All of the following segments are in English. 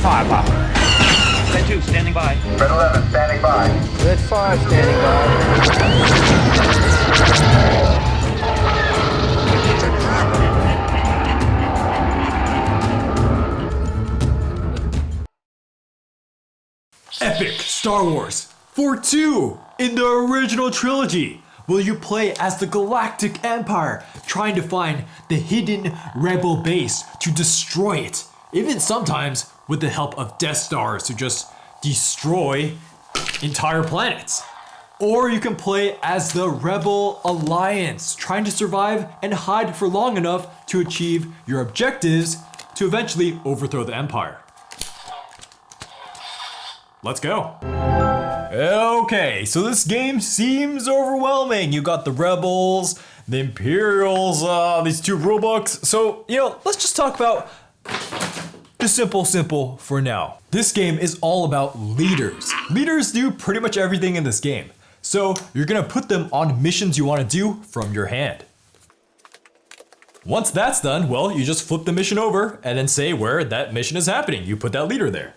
5. Red 2, standing by. Red 11, standing by. Red 5, standing by. Epic Star Wars for 2 in the original trilogy. Will you play as the Galactic Empire, trying to find the hidden rebel base to destroy it, even sometimes with the help of Death Stars to just destroy entire planets? Or you can play as the Rebel Alliance, trying to survive and hide for long enough to achieve your objectives to eventually overthrow the Empire. Let's go. Okay, so this game seems overwhelming. You got the Rebels, the Imperials, these 2 rulebooks. So, let's just talk about the simple for now. This game is all about leaders. Leaders do pretty much everything in this game. So you're gonna put them on missions you wanna do from your hand. Once that's done, well, you just flip the mission over and then say where that mission is happening. You put that leader there.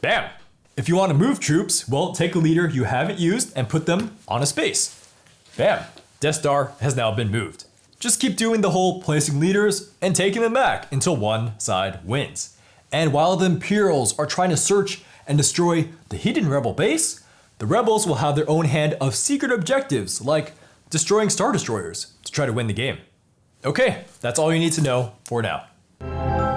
Bam. If you want to move troops, well, take a leader you haven't used and put them on a space. Bam, Death Star has now been moved. Just keep doing the whole placing leaders and taking them back until one side wins. And while the Imperials are trying to search and destroy the hidden rebel base, the rebels will have their own hand of secret objectives like destroying Star Destroyers to try to win the game. Okay, that's all you need to know for now.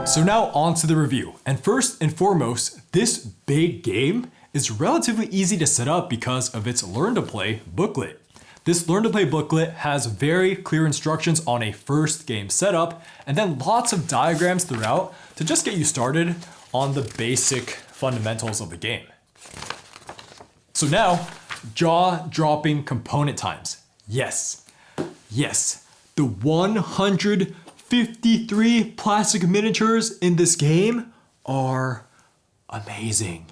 So now on to the review, and first and foremost, this big game is relatively easy to set up because of its Learn to Play booklet. This Learn to Play booklet has very clear instructions on a first game setup, and then lots of diagrams throughout to just get you started on the basic fundamentals of the game. So now, jaw-dropping component times. Yes, the 153 plastic miniatures in this game are amazing.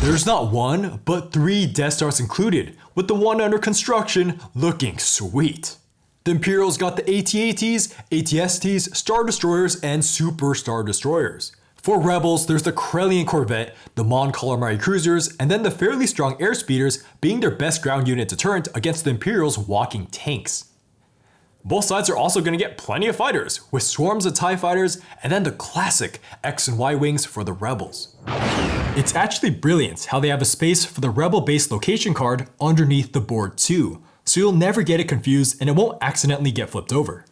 There's not 1, but 3 Death Stars included, with the one under construction looking sweet. The Imperials got the AT-ATs, AT-STs, Star Destroyers, and Super Star Destroyers. For Rebels, there's the Corellian Corvette, the Mon Calamari Cruisers, and then the fairly strong Airspeeders being their best ground unit deterrent against the Imperials' walking tanks. Both sides are also going to get plenty of fighters, with swarms of TIE fighters and then the classic X and Y wings for the Rebels. It's actually brilliant how they have a space for the Rebel base location card underneath the board too, so you'll never get it confused and it won't accidentally get flipped over.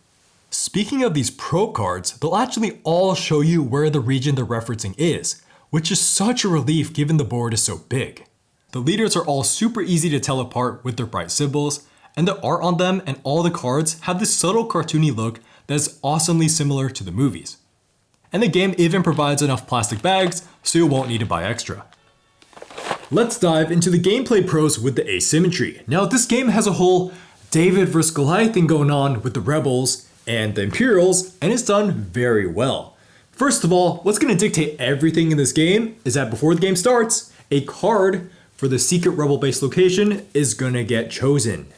Speaking of these pro cards, they'll actually all show you where the region they're referencing is, which is such a relief given the board is so big. The leaders are all super easy to tell apart with their bright symbols, and the art on them and all the cards have this subtle cartoony look that is awesomely similar to the movies. And the game even provides enough plastic bags so you won't need to buy extra. Let's dive into the gameplay pros with the asymmetry. Now this game has a whole David vs Goliath thing going on with the Rebels and the Imperials, and it's done very well. First of all, what's going to dictate everything in this game is that before the game starts, a card for the secret Rebel base location is going to get chosen.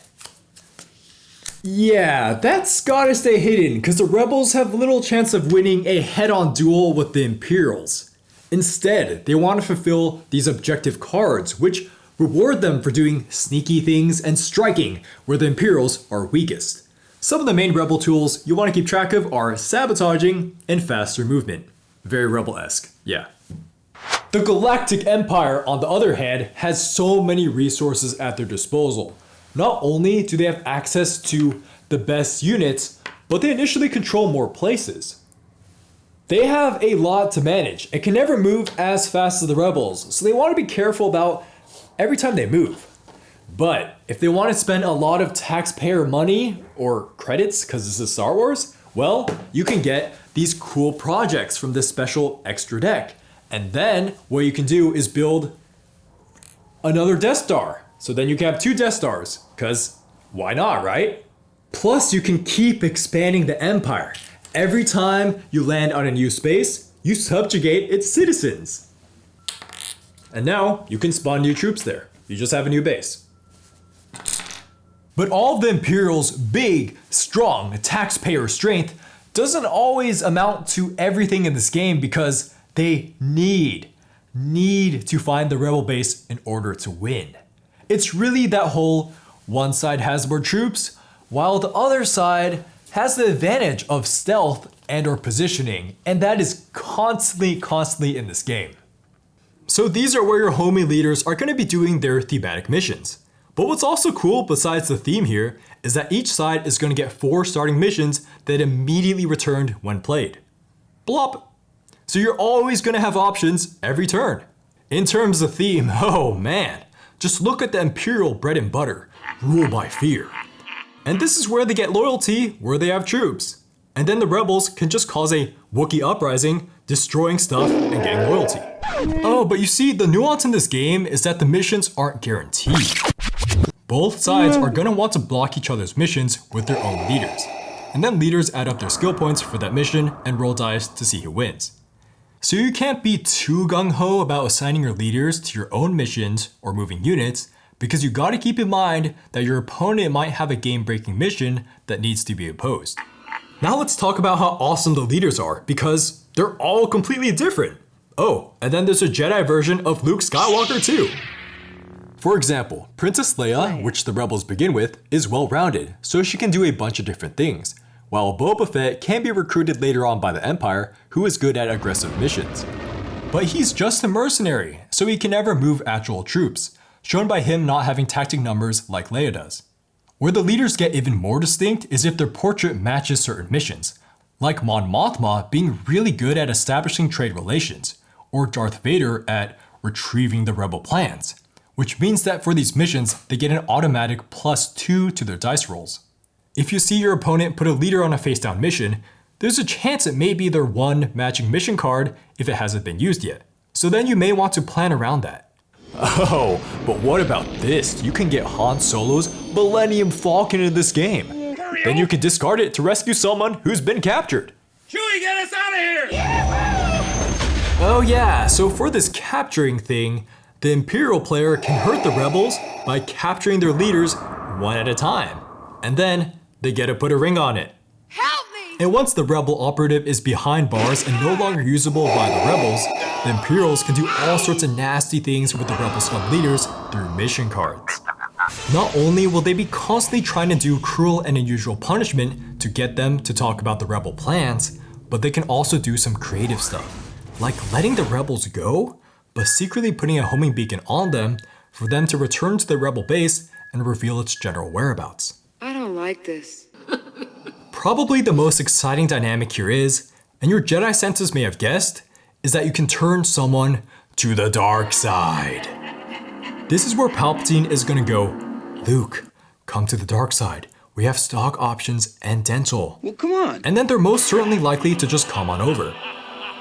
Yeah, that's gotta stay hidden because the Rebels have little chance of winning a head-on duel with the Imperials. Instead, they want to fulfill these objective cards, which reward them for doing sneaky things and striking where the Imperials are weakest. Some of the main Rebel tools you want to keep track of are sabotaging and faster movement. Very Rebel-esque, yeah. The Galactic Empire, on the other hand, has so many resources at their disposal. Not only do they have access to the best units, but they initially control more places. They have a lot to manage and can never move as fast as the Rebels, so they want to be careful about every time they move. But if they want to spend a lot of taxpayer money or credits, because this is Star Wars, well, you can get these cool projects from this special extra deck. And then what you can do is build another Death Star. So then you can have 2 Death Stars, because why not, right? Plus you can keep expanding the Empire. Every time you land on a new space, you subjugate its citizens. And now you can spawn new troops there. You just have a new base. But all of the Imperial's big, strong taxpayer strength doesn't always amount to everything in this game because They need to find the rebel base in order to win. It's really that whole one side has more troops, while the other side has the advantage of stealth and or positioning, and that is constantly in this game. So these are where your homie leaders are going to be doing their thematic missions. But what's also cool besides the theme here is that each side is going to get 4 starting missions that immediately returned when played. Blop! So you're always going to have options every turn. In terms of theme, oh man, just look at the Imperial bread and butter, rule by fear. And this is where they get loyalty, where they have troops. And then the rebels can just cause a Wookiee uprising, destroying stuff and getting loyalty. Oh, but you see, the nuance in this game is that the missions aren't guaranteed. Both sides are going to want to block each other's missions with their own leaders. And then leaders add up their skill points for that mission and roll dice to see who wins. So you can't be too gung-ho about assigning your leaders to your own missions or moving units, because you gotta keep in mind that your opponent might have a game-breaking mission that needs to be opposed. Now let's talk about how awesome the leaders are, because they're all completely different. Oh, and then there's a Jedi version of Luke Skywalker too. For example, Princess Leia, which the rebels begin with, is well-rounded, so she can do a bunch of different things, while Boba Fett can be recruited later on by the Empire, who is good at aggressive missions. But he's just a mercenary, so he can never move actual troops, shown by him not having tactic numbers like Leia does. Where the leaders get even more distinct is if their portrait matches certain missions, like Mon Mothma being really good at establishing trade relations, or Darth Vader at retrieving the rebel plans, which means that for these missions, they get an automatic +2 to their dice rolls. If you see your opponent put a leader on a face-down mission, there's a chance it may be their one matching mission card if it hasn't been used yet. So then you may want to plan around that. Oh, but what about this? You can get Han Solo's Millennium Falcon in this game. Then you can discard it to rescue someone who's been captured. Chewie, get us out of here! Oh yeah, so for this capturing thing, the Imperial player can hurt the rebels by capturing their leaders one at a time. And then they get to put a ring on it. Help me! And once the rebel operative is behind bars and no longer usable by the rebels, the Imperials can do all sorts of nasty things with the rebel scum leaders through mission cards. Not only will they be constantly trying to do cruel and unusual punishment to get them to talk about the rebel plans, but they can also do some creative stuff, like letting the rebels go, but secretly putting a homing beacon on them for them to return to the rebel base and reveal its general whereabouts. I don't like this. Probably the most exciting dynamic here is, and your Jedi senses may have guessed, is that you can turn someone to the dark side. This is where Palpatine is gonna go, Luke, come to the dark side. We have stock options and dental. Well, come on. And then they're most certainly likely to just come on over.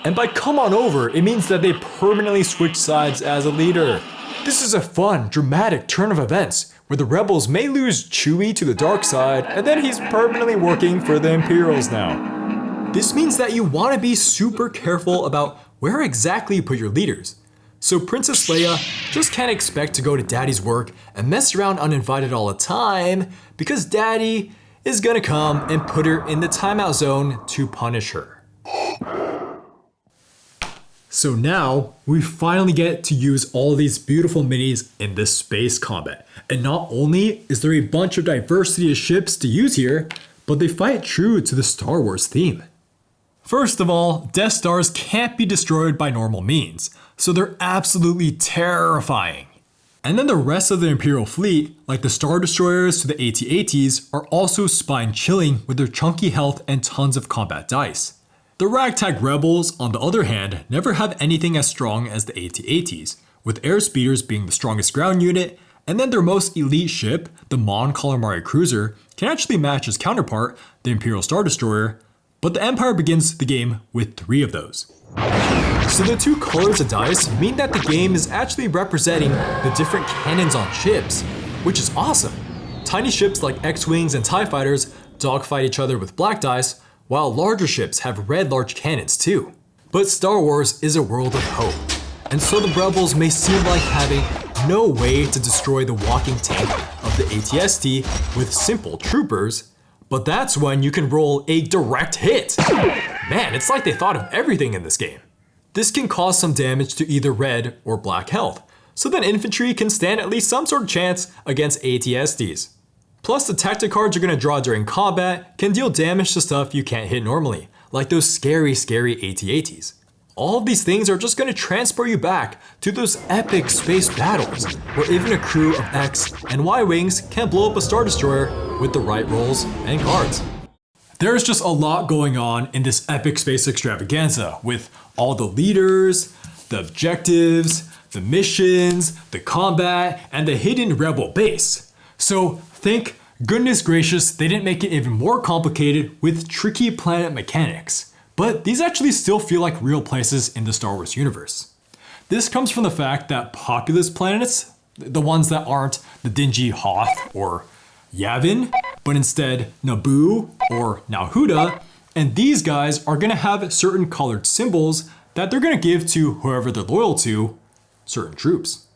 And by come on over, it means that they permanently switch sides as a leader. This is a fun, dramatic turn of events, where the rebels may lose Chewie to the dark side, and then he's permanently working for the Imperials now. This means that you want to be super careful about where exactly you put your leaders. So Princess Leia just can't expect to go to Daddy's work and mess around uninvited all the time, because Daddy is gonna come and put her in the timeout zone to punish her. So now, we finally get to use all these beautiful minis in this space combat. And not only is there a bunch of diversity of ships to use here, but they fight true to the Star Wars theme. First of all, Death Stars can't be destroyed by normal means, so they're absolutely terrifying. And then the rest of the Imperial fleet, like the Star Destroyers to the AT-ATs, are also spine-chilling with their chunky health and tons of combat dice. The Ragtag Rebels, on the other hand, never have anything as strong as the AT-ATs, with airspeeders being the strongest ground unit, and then their most elite ship, the Mon Calamari Cruiser, can actually match its counterpart, the Imperial Star Destroyer, but the Empire begins the game with 3 of those. So the 2 colors of dice mean that the game is actually representing the different cannons on ships, which is awesome. Tiny ships like X-Wings and TIE Fighters dogfight each other with black dice, while larger ships have red large cannons too. But Star Wars is a world of hope, and so the rebels may seem like having no way to destroy the walking tank of the AT-ST with simple troopers, but that's when you can roll a direct hit. Man, it's like they thought of everything in this game. This can cause some damage to either red or black health, so then infantry can stand at least some sort of chance against AT-STs. Plus the tactic cards you're going to draw during combat can deal damage to stuff you can't hit normally, like those scary AT-ATs. All of these things are just going to transport you back to those epic space battles, where even a crew of X and Y wings can blow up a Star Destroyer with the right rolls and cards. There's just a lot going on in this epic space extravaganza, with all the leaders, the objectives, the missions, the combat, and the hidden rebel base. So thank goodness gracious they didn't make it even more complicated with tricky planet mechanics. But these actually still feel like real places in the Star Wars universe. This comes from the fact that populous planets, the ones that aren't the dingy Hoth or Yavin, but instead Naboo or now Huda, and these guys are going to have certain colored symbols that they're going to give to whoever they're loyal to, certain troops.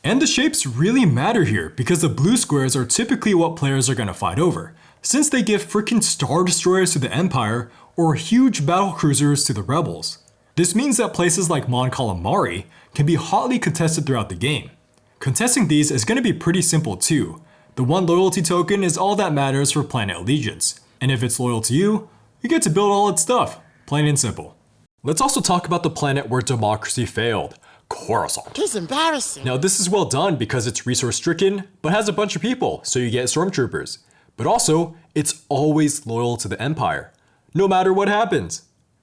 And the shapes really matter here because the blue squares are typically what players are going to fight over, since they give freaking Star Destroyers to the Empire or huge battle cruisers to the Rebels. This means that places like Mon Calamari can be hotly contested throughout the game. Contesting these is going to be pretty simple too. The one loyalty token is all that matters for planet allegiance, and if it's loyal to you, you get to build all its stuff, plain and simple. Let's also talk about the planet where democracy failed, Coruscant. It's embarrassing. Now this is well done because it's resource stricken, but has a bunch of people, so you get stormtroopers. But also, it's always loyal to the Empire, no matter what happens.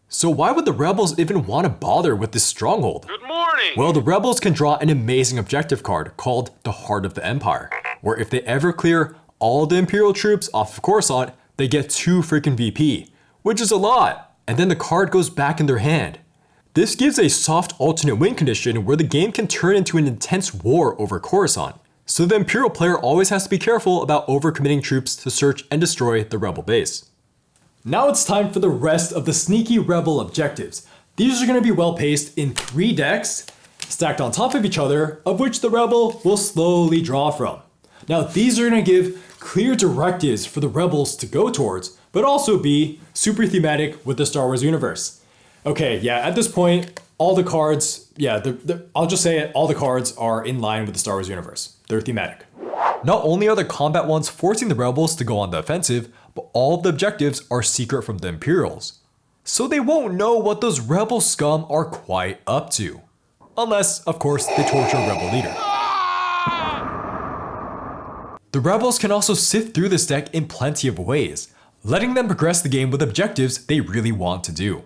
So why would the Rebels even want to bother with this stronghold? Good morning! Well, the Rebels can draw an amazing objective card called the Heart of the Empire, where if they ever clear all the Imperial troops off of Coruscant, they get 2 freaking VP, which is a lot, and then the card goes back in their hand. This gives a soft alternate win condition where the game can turn into an intense war over Coruscant. So the Imperial player always has to be careful about overcommitting troops to search and destroy the Rebel base. Now it's time for the rest of the sneaky Rebel objectives. These are going to be well paced in 3 decks, stacked on top of each other, of which the Rebel will slowly draw from. Now these are going to give clear directives for the Rebels to go towards, but also be super thematic with the Star Wars universe. Okay, yeah, at this point, all the cards, I'll just say it, all the cards are in line with the Star Wars universe. They're thematic. Not only are the combat ones forcing the Rebels to go on the offensive, but all of the objectives are secret from the Imperials. So they won't know what those Rebel scum are quite up to. Unless, of course, they torture a Rebel leader. The Rebels can also sift through this deck in plenty of ways, letting them progress the game with objectives they really want to do.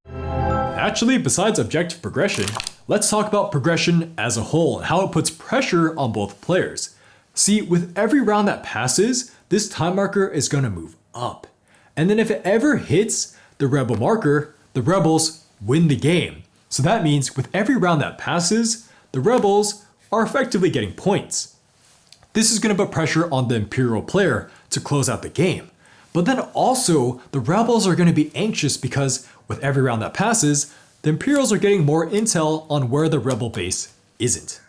Actually, besides objective progression, let's talk about progression as a whole and how it puts pressure on both players. See, with every round that passes, this time marker is going to move up. And then if it ever hits the Rebel marker, the Rebels win the game. So that means with every round that passes, the Rebels are effectively getting points. This is going to put pressure on the Imperial player to close out the game. But then also, the Rebels are going to be anxious because with every round that passes, the Imperials are getting more intel on where the Rebel base isn't.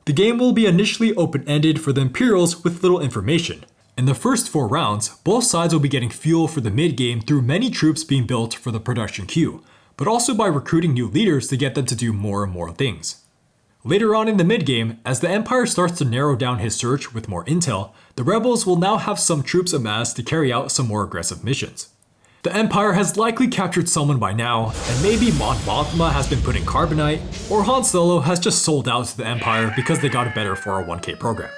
The game will be initially open-ended for the Imperials with little information. In the first 4 rounds, both sides will be getting fuel for the mid-game through many troops being built for the production queue, but also by recruiting new leaders to get them to do more and more things. Later on in the mid-game, as the Empire starts to narrow down his search with more intel, the Rebels will now have some troops amassed to carry out some more aggressive missions. The Empire has likely captured someone by now, and maybe Mon Mothma has been put in Carbonite, or Han Solo has just sold out to the Empire because they got a better 401k program.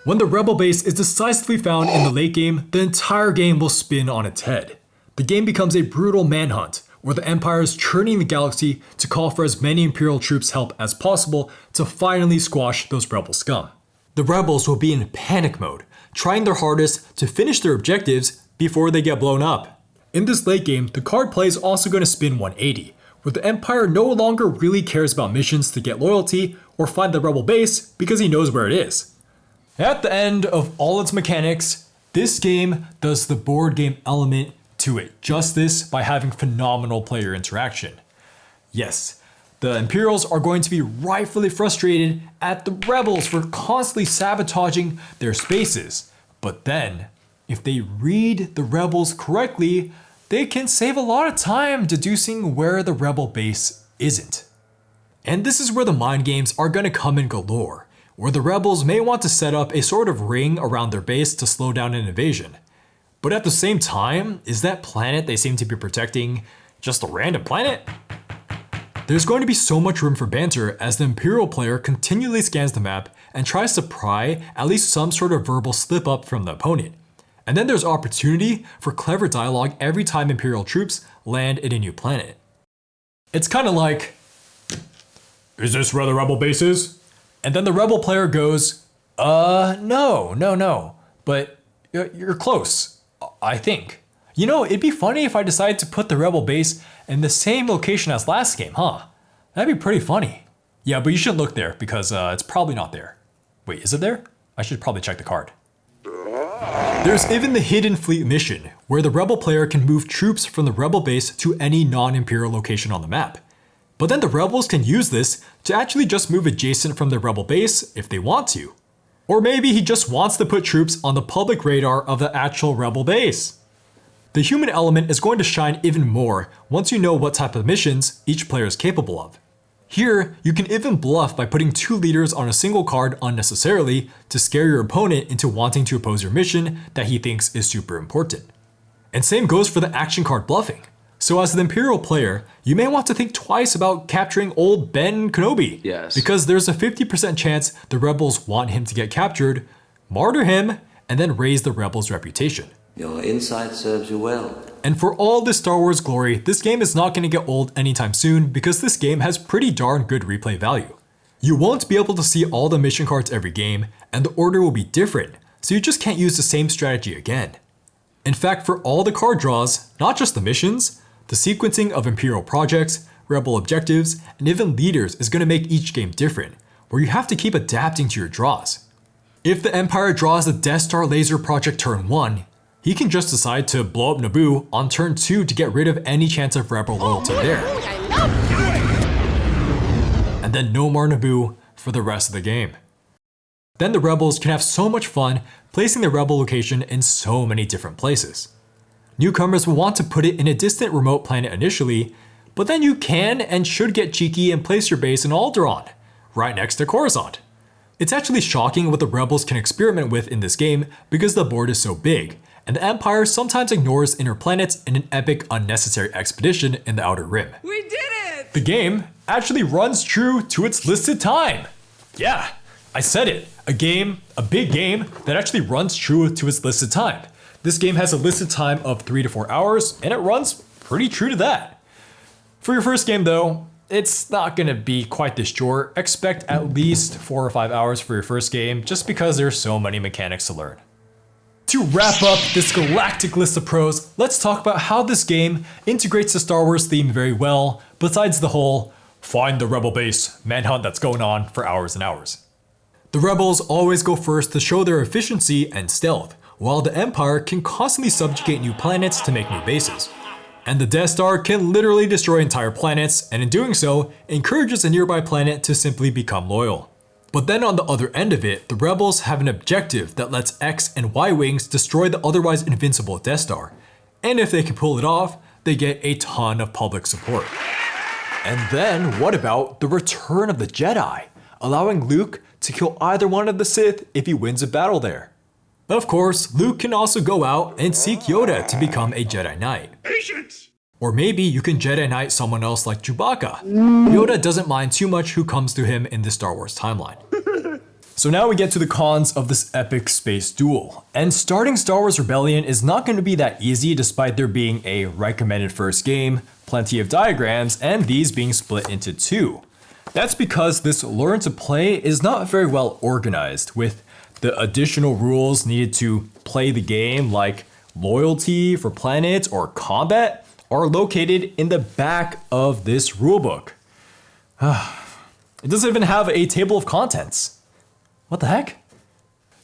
When the Rebel base is decisively found in the late game, the entire game will spin on its head. The game becomes a brutal manhunt, where the Empire is churning the galaxy to call for as many Imperial troops' help as possible to finally squash those Rebel scum. The Rebels will be in panic mode, trying their hardest to finish their objectives before they get blown up. In this late game, the card play is also going to spin 180, where the Empire no longer really cares about missions to get loyalty or find the Rebel base because he knows where it is. At the end of all its mechanics, this game does the board game element to it justice by having phenomenal player interaction. Yes, the Imperials are going to be rightfully frustrated at the Rebels for constantly sabotaging their spaces, but then, if they read the Rebels correctly, they can save a lot of time deducing where the Rebel base isn't. And this is where the mind games are going to come in galore, where the rebels may want to set up a sort of ring around their base to slow down an invasion. But at the same time, is that planet they seem to be protecting just a random planet? There's going to be so much room for banter as the Imperial player continually scans the map and tries to pry at least some sort of verbal slip up from the opponent. And then there's opportunity for clever dialogue every time Imperial troops land in a new planet. It's kind of like, "Is this where the rebel base is?" And then the rebel player goes, no, but you're close, I think. You know, it'd be funny if I decided to put the rebel base in the same location as last game, huh? That'd be pretty funny. Yeah, but you shouldn't look there because it's probably not there. Wait, is it there? I should probably check the card. There's even the Hidden Fleet mission, where the rebel player can move troops from the rebel base to any non-Imperial location on the map. But then the rebels can use this to actually just move adjacent from the rebel base if they want to. Or maybe he just wants to put troops on the public radar of the actual rebel base. The human element is going to shine even more once you know what type of missions each player is capable of. Here, you can even bluff by putting 2 leaders on a single card unnecessarily to scare your opponent into wanting to oppose your mission that he thinks is super important. And same goes for the action card bluffing. So as the Imperial player, you may want to think twice about capturing old Ben Kenobi. Yes. Because there's a 50% chance the rebels want him to get captured, martyr him, and then raise the rebels' reputation. Your insight serves you well. And for all the Star Wars glory, this game is not going to get old anytime soon because this game has pretty darn good replay value. You won't be able to see all the mission cards every game, and the order will be different, so you just can't use the same strategy again. In fact, for all the card draws, not just the missions, the sequencing of Imperial projects, rebel objectives, and even leaders is going to make each game different, where you have to keep adapting to your draws. If the Empire draws the Death Star laser project turn 1, he can just decide to blow up Naboo on turn 2 to get rid of any chance of rebel loyalty there. And then no more Naboo for the rest of the game. Then the rebels can have so much fun placing the rebel location in so many different places. Newcomers will want to put it in a distant remote planet initially, but then you can and should get cheeky and place your base in Alderaan, right next to Coruscant. It's actually shocking what the rebels can experiment with in this game because the board is so big, and the Empire sometimes ignores inner planets in an epic unnecessary expedition in the Outer Rim. We did it! The game actually runs true to its listed time. Yeah, I said it. A big game that actually runs true to its listed time. This game has a listed time of 3 to 4 hours, and it runs pretty true to that. For your first game though, it's not gonna be quite this short. Expect at least 4 or 5 hours for your first game, just because there's so many mechanics to learn. To wrap up this galactic list of pros, let's talk about how this game integrates the Star Wars theme very well, besides the whole find the rebel base manhunt that's going on for hours and hours. The rebels always go first to show their efficiency and stealth, while the Empire can constantly subjugate new planets to make new bases. And the Death Star can literally destroy entire planets, and in doing so, encourages a nearby planet to simply become loyal. But then on the other end of it, the rebels have an objective that lets X and Y wings destroy the otherwise invincible Death Star. And if they can pull it off, they get a ton of public support. And then what about the return of the Jedi, allowing Luke to kill either one of the Sith if he wins a battle there? Of course, Luke can also go out and seek Yoda to become a Jedi Knight. Patience! Or maybe you can Jedi Knight someone else like Chewbacca. Yoda doesn't mind too much who comes to him in the Star Wars timeline. So now we get to the cons of this epic space duel. And starting Star Wars Rebellion is not going to be that easy despite there being a recommended first game, plenty of diagrams, and these being split into 2. That's because this learn to play is not very well organized, with the additional rules needed to play the game like loyalty for planets or combat are located in the back of this rulebook. It doesn't even have a table of contents. What the heck?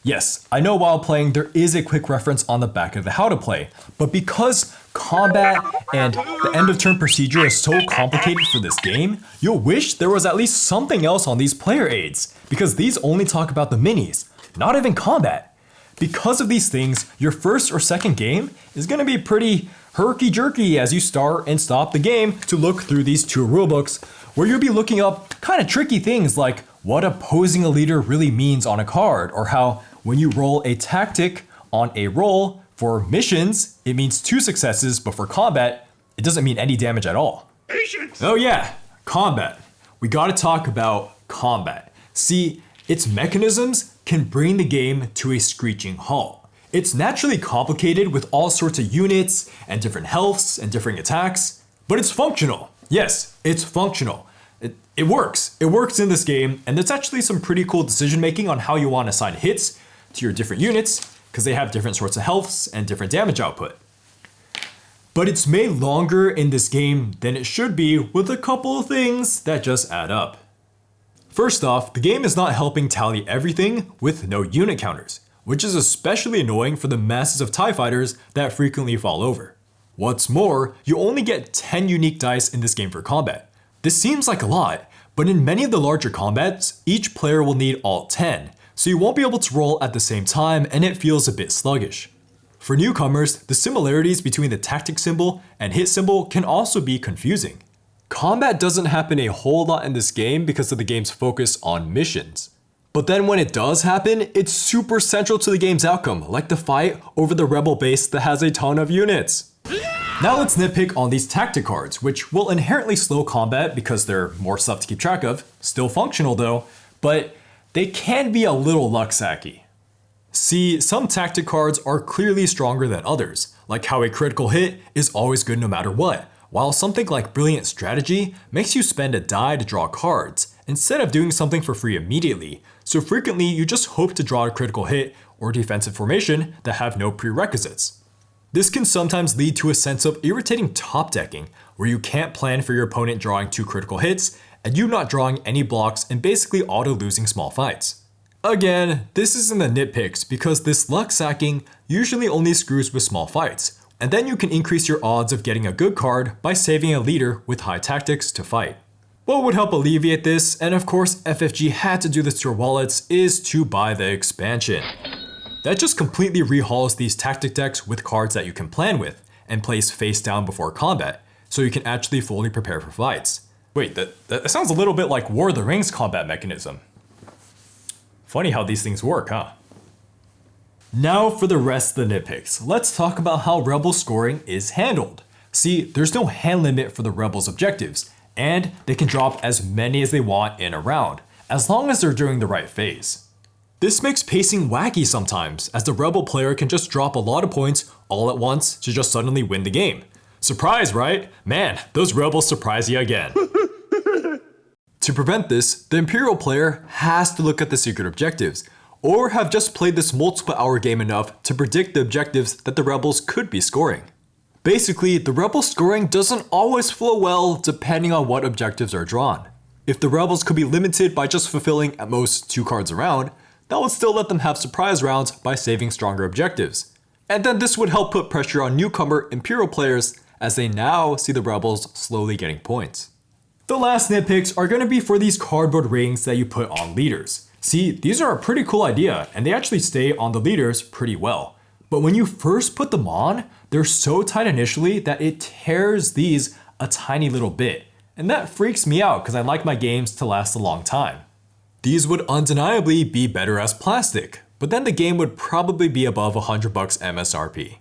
Yes, I know while playing there is a quick reference on the back of the how to play, but because combat and the end of turn procedure is so complicated for this game, you'll wish there was at least something else on these player aids, because these only talk about the minis, not even combat. Because of these things, your first or second game is going to be pretty herky-jerky as you start and stop the game to look through these 2 rulebooks, where you'll be looking up kind of tricky things like what opposing a leader really means on a card, or how when you roll a tactic on a roll for missions, it means 2 successes, but for combat, it doesn't mean any damage at all. Patience! Oh yeah, combat. We gotta talk about combat. See, its mechanisms can bring the game to a screeching halt. It's naturally complicated with all sorts of units and different healths and different attacks, but it's functional. Yes, it's functional. It works. It works in this game, and there's actually some pretty cool decision making on how you want to assign hits to your different units, because they have different sorts of healths and different damage output. But it's made longer in this game than it should be, with a couple of things that just add up. First off, the game is not helping tally everything with no unit counters, which is especially annoying for the masses of TIE fighters that frequently fall over. What's more, you only get 10 unique dice in this game for combat. This seems like a lot, but in many of the larger combats, each player will need all 10, so you won't be able to roll at the same time and it feels a bit sluggish. For newcomers, the similarities between the tactic symbol and hit symbol can also be confusing. Combat doesn't happen a whole lot in this game because of the game's focus on missions. But then when it does happen, it's super central to the game's outcome, like the fight over the rebel base that has a ton of units. Now let's nitpick on these tactic cards, which will inherently slow combat because they're more stuff to keep track of, still functional though, but they can be a little luck-sacky. See, some tactic cards are clearly stronger than others, like how a critical hit is always good no matter what, while something like Brilliant Strategy makes you spend a die to draw cards, instead of doing something for free immediately, so frequently you just hope to draw a critical hit or defensive formation that have no prerequisites. This can sometimes lead to a sense of irritating top decking, where you can't plan for your opponent drawing 2 critical hits, and you not drawing any blocks and basically auto-losing small fights. Again, this is in the nitpicks because this luck sacking usually only screws with small fights, and then you can increase your odds of getting a good card by saving a leader with high tactics to fight. What would help alleviate this, and of course FFG had to do this to your wallets, is to buy the expansion. That just completely rehauls these tactic decks with cards that you can plan with and place face down before combat, so you can actually fully prepare for fights. Wait, that sounds a little bit like War of the Rings combat mechanism. Funny how these things work, huh? Now for the rest of the nitpicks, let's talk about how Rebel scoring is handled. See, there's no hand limit for the Rebels' objectives, and they can drop as many as they want in a round, as long as they're during the right phase. This makes pacing wacky sometimes, as the Rebel player can just drop a lot of points all at once to just suddenly win the game. Surprise, right? Man, those Rebels surprise you again. To prevent this, the Imperial player has to look at the secret objectives, or have just played this multiple hour game enough to predict the objectives that the Rebels could be scoring. Basically, the Rebel scoring doesn't always flow well depending on what objectives are drawn. If the Rebels could be limited by just fulfilling at most 2 cards a round, that would still let them have surprise rounds by saving stronger objectives. And then this would help put pressure on newcomer Imperial players as they now see the Rebels slowly getting points. The last nitpicks are going to be for these cardboard rings that you put on leaders. See, these are a pretty cool idea and they actually stay on the leaders pretty well. But when you first put them on, they're so tight initially that it tears these a tiny little bit. And that freaks me out because I like my games to last a long time. These would undeniably be better as plastic, but then the game would probably be above $100 MSRP.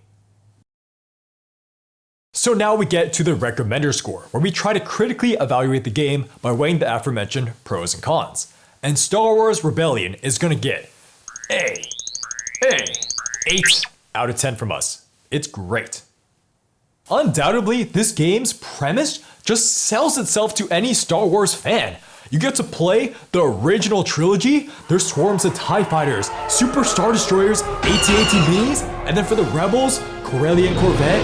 So now we get to the recommender score, where we try to critically evaluate the game by weighing the aforementioned pros and cons. And Star Wars Rebellion is gonna get A, 8 out of 10 from us. It's great. Undoubtedly, this game's premise just sells itself to any Star Wars fan. You get to play the original trilogy, there's swarms of TIE fighters, super Star Destroyers, AT-AT minis, and then for the Rebels, Corellian Corvette,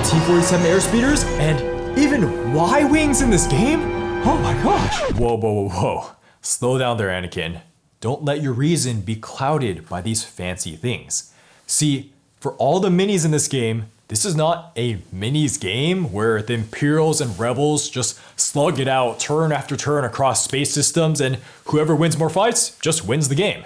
T-47 airspeeders, and even Y-Wings in this game? Oh my gosh. Whoa. Slow down there, Anakin. Don't let your reason be clouded by these fancy things. See, for all the minis in this game, this is not a minis game where the Imperials and Rebels just slug it out turn after turn across space systems and whoever wins more fights just wins the game.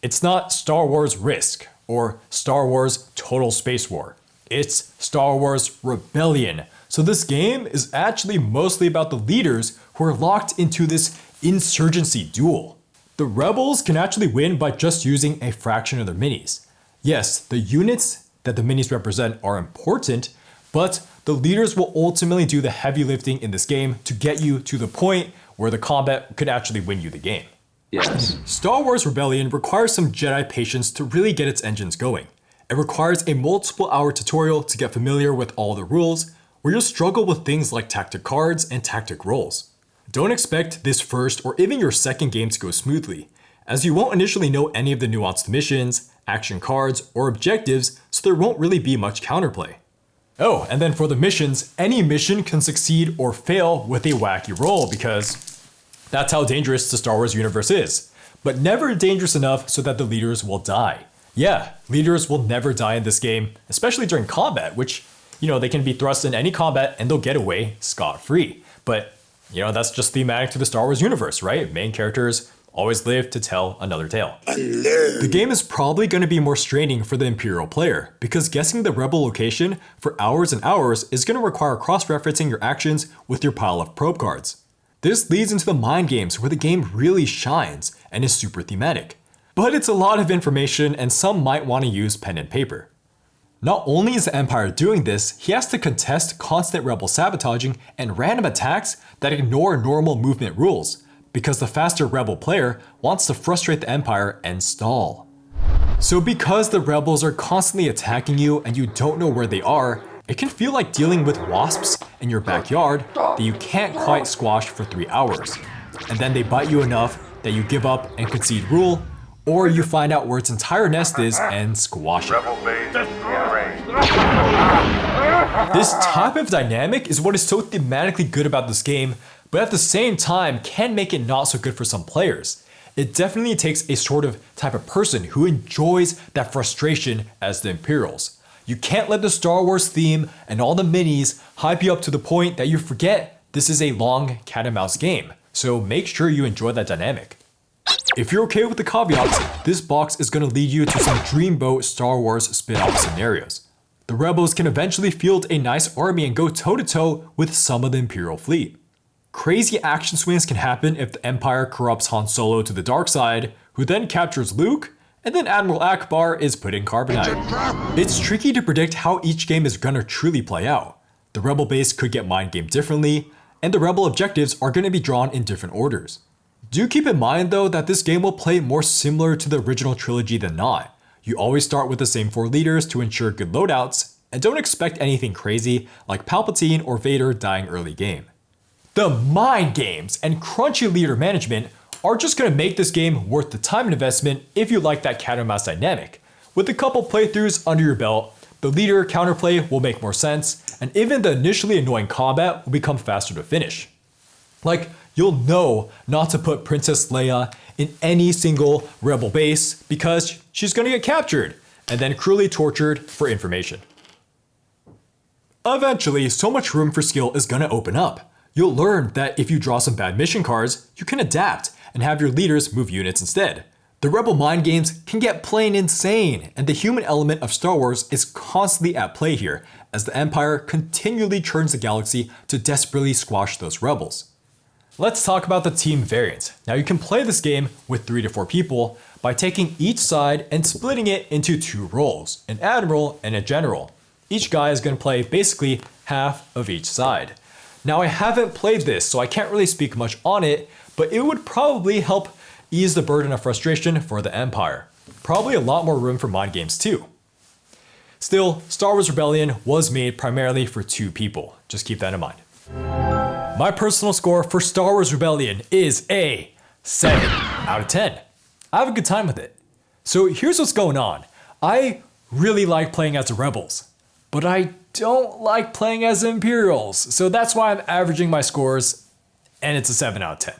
It's not Star Wars Risk or Star Wars Total Space War. It's Star Wars Rebellion. So this game is actually mostly about the leaders who are locked into this insurgency duel. The rebels can actually win by just using a fraction of their minis. Yes, the units that the minis represent are important, but the leaders will ultimately do the heavy lifting in this game to get you to the point where the combat could actually win you the game. Yes. Star Wars Rebellion requires some Jedi patience to really get its engines going. It requires a multiple hour tutorial to get familiar with all the rules, where you'll struggle with things like tactic cards and tactic rolls. Don't expect this first or even your second game to go smoothly, as you won't initially know any of the nuanced missions, action cards, or objectives, so there won't really be much counterplay. Oh, and then for the missions, any mission can succeed or fail with a wacky roll because that's how dangerous the Star Wars universe is, but never dangerous enough so that the leaders will die. Yeah, leaders will never die in this game, especially during combat, which, they can be thrust in any combat and they'll get away scot-free. But, that's just thematic to the Star Wars universe, right? Main characters always live to tell another tale. The game is probably going to be more straining for the Imperial player, because guessing the rebel location for hours and hours is going to require cross-referencing your actions with your pile of probe cards. This leads into the mind games where the game really shines and is super thematic. But it's a lot of information and some might want to use pen and paper. Not only is the Empire doing this, he has to contest constant rebel sabotaging and random attacks that ignore normal movement rules, because the faster rebel player wants to frustrate the Empire and stall. So because the rebels are constantly attacking you and you don't know where they are, it can feel like dealing with wasps in your backyard that you can't quite squash for 3 hours. And then they bite you enough that you give up and concede rule, or you find out where its entire nest is and squash it. This type of dynamic is what is so thematically good about this game, but at the same time can make it not so good for some players. It definitely takes a sort of type of person who enjoys that frustration as the Imperials. You can't let the Star Wars theme and all the minis hype you up to the point that you forget this is a long cat and mouse game, so make sure you enjoy that dynamic. If you're okay with the caveats, this box is going to lead you to some Dreamboat Star Wars spin-off scenarios. The rebels can eventually field a nice army and go toe-to-toe with some of the Imperial fleet. Crazy action swings can happen if the Empire corrupts Han Solo to the dark side, who then captures Luke, and then Admiral Akbar is put in carbonite. It's tricky to predict how each game is gonna truly play out. The rebel base could get mind gamed differently, and the rebel objectives are gonna be drawn in different orders. Do keep in mind though that this game will play more similar to the original trilogy than not. You always start with the same 4 leaders to ensure good loadouts, and don't expect anything crazy like Palpatine or Vader dying early game. The mind games and crunchy leader management are just going to make this game worth the time and investment if you like that cat and mouse dynamic. With a couple playthroughs under your belt, the leader counterplay will make more sense, and even the initially annoying combat will become faster to finish. Like, you'll know not to put Princess Leia in any single rebel base because she's going to get captured and then cruelly tortured for information. Eventually, so much room for skill is going to open up. You'll learn that if you draw some bad mission cards, you can adapt and have your leaders move units instead. The rebel mind games can get plain insane, and the human element of Star Wars is constantly at play here, as the Empire continually churns the galaxy to desperately squash those rebels. Let's talk about the team variant. Now you can play this game with 3 to 4 people by taking each side and splitting it into 2 roles, an admiral and a general. Each guy is going to play basically half of each side. Now I haven't played this, so I can't really speak much on it, but it would probably help ease the burden of frustration for the Empire. Probably a lot more room for mind games too. Still, Star Wars Rebellion was made primarily for 2 people. Just keep that in mind. My personal score for Star Wars Rebellion is a 7 out of 10. I have a good time with it. So here's what's going on. I really like playing as the rebels, but I don't like playing as Imperials, so that's why I'm averaging my scores, and it's a 7 out of 10.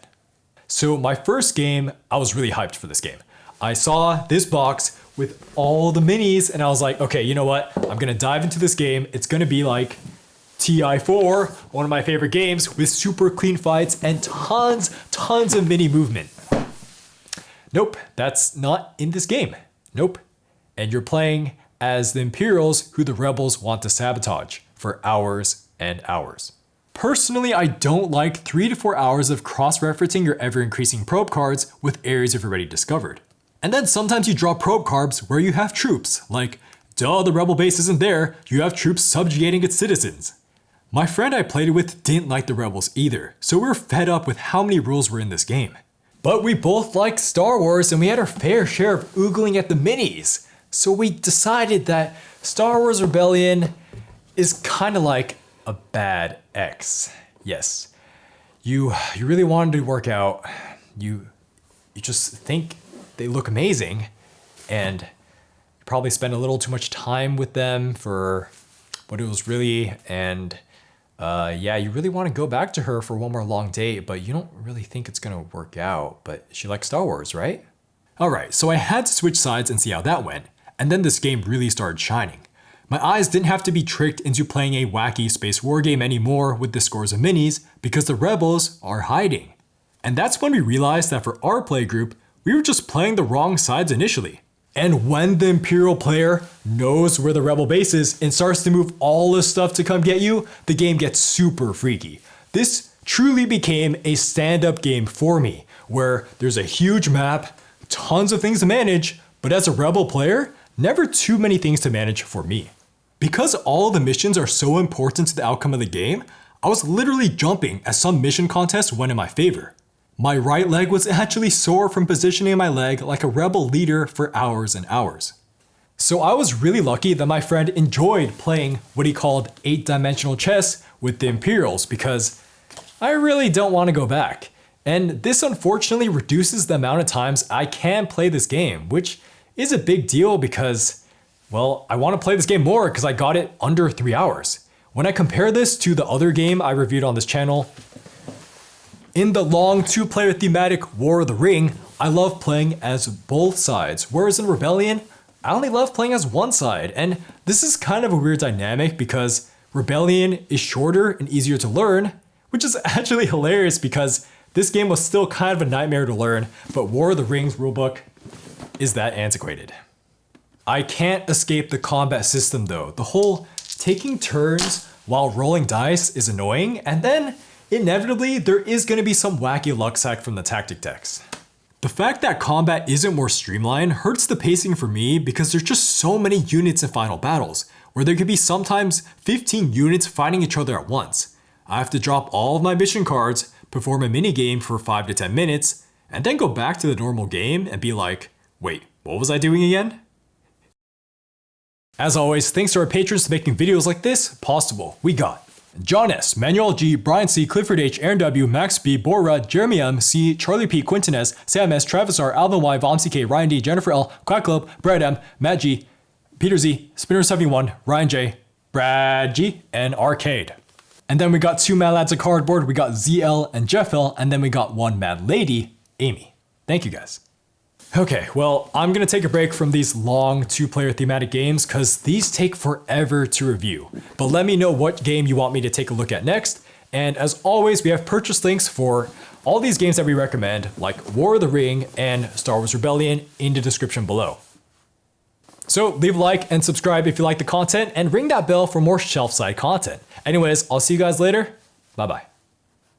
So my first game, I was really hyped for this game. I saw this box with all the minis, and I was like, okay, you know what? I'm gonna dive into this game. It's gonna be like TI4, one of my favorite games, with super clean fights and tons of mini movement. Nope, that's not in this game. Nope. And you're playing as the Imperials who the rebels want to sabotage for hours and hours. Personally, I don't like 3 to 4 hours of cross-referencing your ever-increasing probe cards with areas you've already discovered. And then sometimes you draw probe cards where you have troops, like, duh, the rebel base isn't there, you have troops subjugating its citizens. My friend I played it with didn't like the rebels either, so we were fed up with how many rules were in this game. But we both liked Star Wars and we had our fair share of oogling at the minis. So we decided that Star Wars Rebellion is kind of like a bad ex. Yes, you really wanted to work out. You just think they look amazing, and you probably spend a little too much time with them for what it was really. And yeah, you really want to go back to her for one more long date, but you don't really think it's gonna work out. But she likes Star Wars, right? Alright, so I had to switch sides and see how that went, and then this game really started shining. My eyes didn't have to be tricked into playing a wacky space war game anymore with the scores of minis because the rebels are hiding. And that's when we realized that for our play group, we were just playing the wrong sides initially. And when the Imperial player knows where the rebel base is and starts to move all this stuff to come get you, the game gets super freaky. This truly became a stand-up game for me, where there's a huge map, tons of things to manage, but as a rebel player, never too many things to manage for me. Because all the missions are so important to the outcome of the game, I was literally jumping as some mission contests went in my favor. My right leg was actually sore from positioning my leg like a rebel leader for hours and hours. So I was really lucky that my friend enjoyed playing what he called 8-dimensional chess with the Imperials because I really don't want to go back. And this unfortunately reduces the amount of times I can play this game, which is a big deal because, well, I want to play this game more because I got it under 3 hours. When I compare this to the other game I reviewed on this channel, in the long 2-player thematic War of the Ring, I love playing as both sides, whereas in Rebellion, I only love playing as one side. And this is kind of a weird dynamic because Rebellion is shorter and easier to learn, which is actually hilarious because this game was still kind of a nightmare to learn, but War of the Rings rulebook is that antiquated. I can't escape the combat system though. The whole taking turns while rolling dice is annoying, and then inevitably there is going to be some wacky luck sack from the tactic decks. The fact that combat isn't more streamlined hurts the pacing for me because there's just so many units in final battles, where there could be sometimes 15 units fighting each other at once. I have to drop all of my mission cards, perform a minigame for 5 to 10 minutes, and then go back to the normal game and be like, wait, what was I doing again? As always, thanks to our patrons for making videos like this possible. We got John S., Manuel G., Brian C., Clifford H., Aaron W., Max B., Bora, Jeremy M., C., Charlie P., Quinton S., Sam S., Travis R., Alvin Y., Vom CK, Ryan D., Jennifer L., Quack Club, Brad M., Matt G., Peter Z., Spinner71, Ryan J., Brad G., and Arcade. And then we got 2 Mad Lads of Cardboard, we got ZL and Jeff L., and then we got 1 Mad Lady, Amy. Thank you guys. Okay, well, I'm gonna take a break from these long 2-player thematic games because these take forever to review. But let me know what game you want me to take a look at next. And as always, we have purchase links for all these games that we recommend, like War of the Ring and Star Wars Rebellion, in the description below. So leave a like and subscribe if you like the content, and ring that bell for more Shelfside content. Anyways, I'll see you guys later. Bye bye.